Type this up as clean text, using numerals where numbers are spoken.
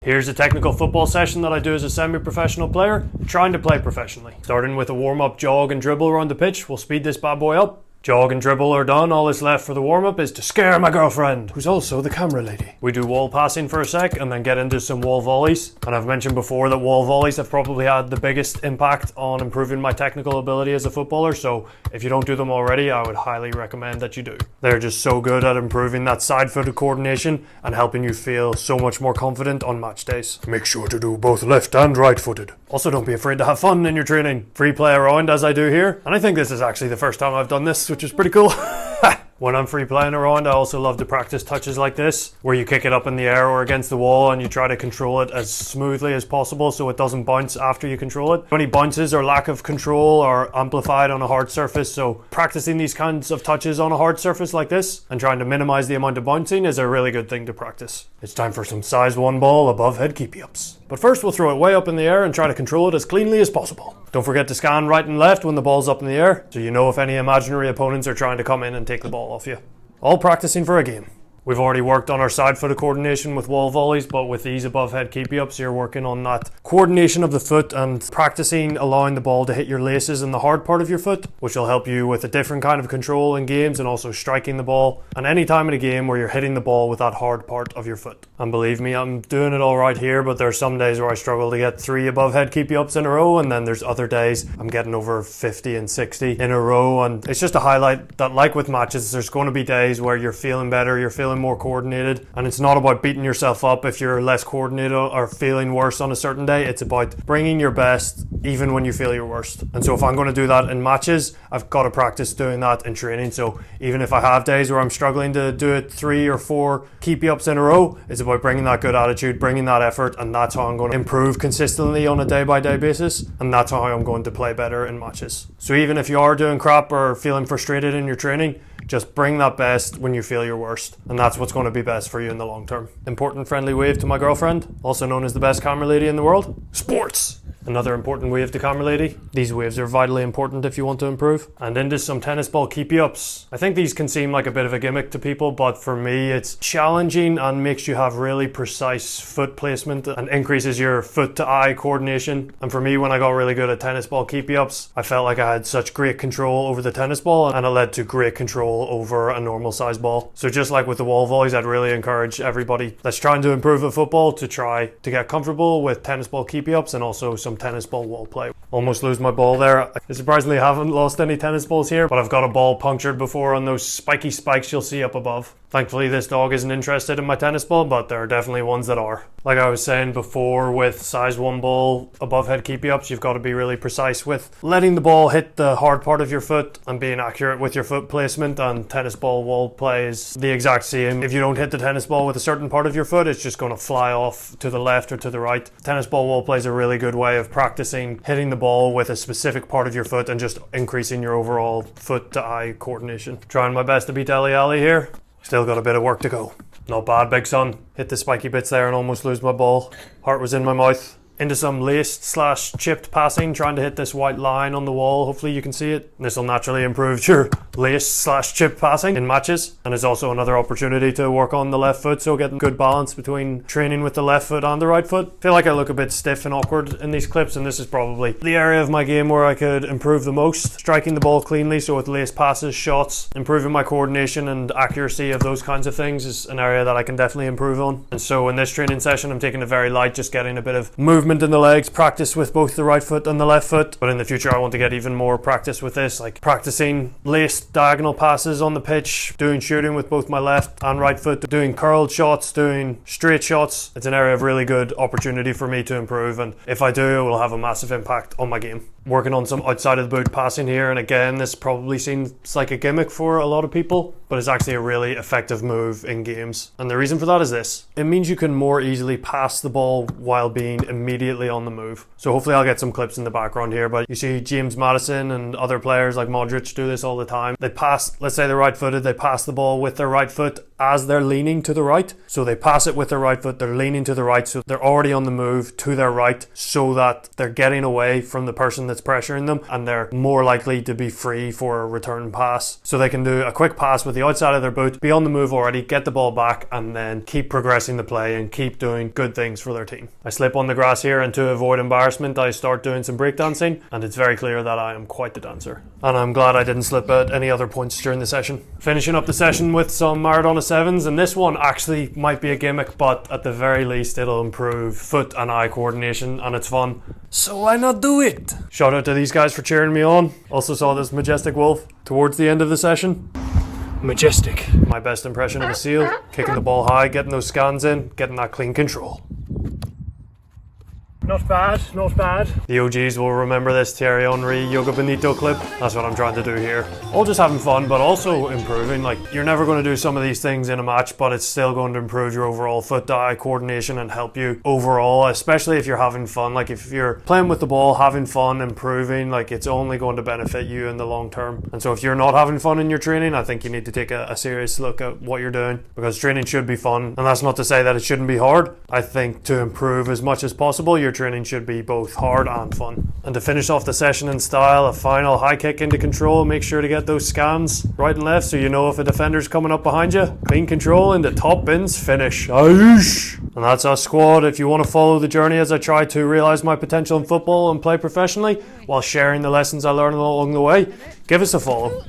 Here's a technical football session that I do as a semi-professional player, trying to play professionally. Starting with a warm-up jog and dribble around the pitch, we'll speed this bad boy up. Jog and dribble are done, all that's left for the warm-up is to scare my girlfriend, who's also the camera lady. We do wall passing for a sec and then get into some wall volleys. And I've mentioned before that wall volleys have probably had the biggest impact on improving my technical ability as a footballer, so if you don't do them already, I would highly recommend that you do. They're just so good at improving that side-footed coordination and helping you feel so much more confident on match days. Make sure to do both left and right-footed. Also, don't be afraid to have fun in your training. Free play around as I do here, and I think this is actually the first time I've done this, which is pretty cool. When I'm free playing around, I also love to practice touches like this, where you kick it up in the air or against the wall and you try to control it as smoothly as possible so it doesn't bounce after you control it. Any bounces or lack of control are amplified on a hard surface, so practicing these kinds of touches on a hard surface like this and trying to minimize the amount of bouncing is a really good thing to practice. It's time for some size 1 ball above head keepy-ups. But first we'll throw it way up in the air and try to control it as cleanly as possible. Don't forget to scan right and left when the ball's up in the air, so you know if any imaginary opponents are trying to come in and take the ball off you. All practicing for a game. We've already worked on our side-footed coordination with wall volleys, but with these above-head keepy-ups, you're working on that coordination of the foot and practicing allowing the ball to hit your laces in the hard part of your foot, which will help you with a different kind of control in games and also striking the ball, and any time in a game where you're hitting the ball with that hard part of your foot. And believe me, I'm doing it all right here, but there's some days where I struggle to get 3 above-head keepy-ups in a row, and then there's other days I'm getting over 50 and 60 in a row, and it's just to highlight that, like with matches, there's going to be days where you're feeling better, you're feeling more coordinated, and it's not about beating yourself up if you're less coordinated or feeling worse on a certain day. It's about bringing your best even when you feel your worst. And so if I'm going to do that in matches, I've got to practice doing that in training. So even if I have days where I'm struggling to do it 3 or 4 keepy-ups in a row, it's about bringing that good attitude, bringing that effort, and that's how I'm going to improve consistently on a day-by-day basis, and that's how I'm going to play better in matches. So even if you are doing crap or feeling frustrated in your training, just bring that best when you feel your worst, and that's what's going to be best for you in the long term. Important friendly wave to my girlfriend, also known as the best camera lady in the world. Sports! Another important wave to camera lady. These waves are vitally important if you want to improve. And into some tennis ball keepy-ups. I think these can seem like a bit of a gimmick to people, but for me it's challenging and makes you have really precise foot placement and increases your foot to eye coordination. And for me, when I got really good at tennis ball keepy-ups, I felt like I had such great control over the tennis ball, and it led to great control over a normal size ball. So just like with the wall volleys, I'd really encourage everybody that's trying to improve at football to try to get comfortable with tennis ball keepy-ups and also some tennis ball wall play. Almost lose my ball there. I surprisingly haven't lost any tennis balls here, but I've got a ball punctured before on those spiky spikes you'll see up above. Thankfully this dog isn't interested in my tennis ball, but there are definitely ones that are. Like I was saying before, with size 1 ball above head keepy-ups, you've got to be really precise with letting the ball hit the hard part of your foot and being accurate with your foot placement, and tennis ball wall play is the exact same. If you don't hit the tennis ball with a certain part of your foot, it's just going to fly off to the left or to the right. Tennis ball wall play is a really good way of practicing hitting the ball with a specific part of your foot and just increasing your overall foot to eye coordination. Trying my best to beat Ali Ali here. Still got a bit of work to go. Not bad, big son. Hit the spiky bits there and almost lose my ball. Heart was in my mouth. Into some laced / chipped passing, trying to hit this white line on the wall. Hopefully you can see it. This will naturally improve your laced / chipped passing in matches, and it's also another opportunity to work on the left foot, so getting good balance between training with the left foot and the right foot. I feel like I look a bit stiff and awkward in these clips, and this is probably the area of my game where I could improve the most. Striking the ball cleanly, so with laced passes, shots, improving my coordination and accuracy of those kinds of things is an area that I can definitely improve on. And so in this training session, I'm taking it very light, just getting a bit of movement in the legs, practice with both the right foot and the left foot. But in the future I want to get even more practice with this, like practicing laced diagonal passes on the pitch, doing shooting with both my left and right foot, doing curled shots, doing straight shots. It's an area of really good opportunity for me to improve, and if I do, it will have a massive impact on my game. Working on some outside of the boot passing here, and again, this probably seems like a gimmick for a lot of people, but it's actually a really effective move in games. And the reason for that is this: it means you can more easily pass the ball while being immediately immediately on the move. So hopefully I'll get some clips in the background here, but you see James Maddison and other players like Modric do this all the time. They pass, let's say they're right-footed, they pass the ball with their right foot as they're leaning to the right. So they pass it with their right foot, they're leaning to the right, so they're already on the move to their right, so that they're getting away from the person that's pressuring them, and they're more likely to be free for a return pass. So they can do a quick pass with the outside of their boot, be on the move already, get the ball back, and then keep progressing the play and keep doing good things for their team. I slip on the grass here, and to avoid embarrassment I start doing some breakdancing, and it's very clear that I am quite the dancer. And I'm glad I didn't slip at any other points during the session. Finishing up the session with some Maradona 7s, and this one actually might be a gimmick, but at the very least it'll improve foot and eye coordination, and it's fun. So why not do it? Shout out to these guys for cheering me on. Also saw this majestic wolf towards the end of the session. Majestic. My best impression of a seal. Kicking the ball high, getting those scans in, getting that clean control. Not bad, not bad. The OGs will remember this Thierry Henry, Yoga Benito clip. That's what I'm trying to do here. All just having fun, but also improving. Like, you're never going to do some of these things in a match, but it's still going to improve your overall foot-eye coordination and help you overall, especially if you're having fun. Like, if you're playing with the ball, having fun, improving, like, it's only going to benefit you in the long term. And so if you're not having fun in your training, I think you need to take a serious look at what you're doing, because training should be fun. And that's not to say that it shouldn't be hard. I think to improve as much as possible, your training should be both hard and fun. And to finish off the session in style, a final high kick into control. Make sure to get those scans right and left so you know if a defender's coming up behind you. Clean control into top bins, finish. Aish! And that's our squad. If you want to follow the journey as I try to realise my potential in football and play professionally while sharing the lessons I learned along the way, give us a follow.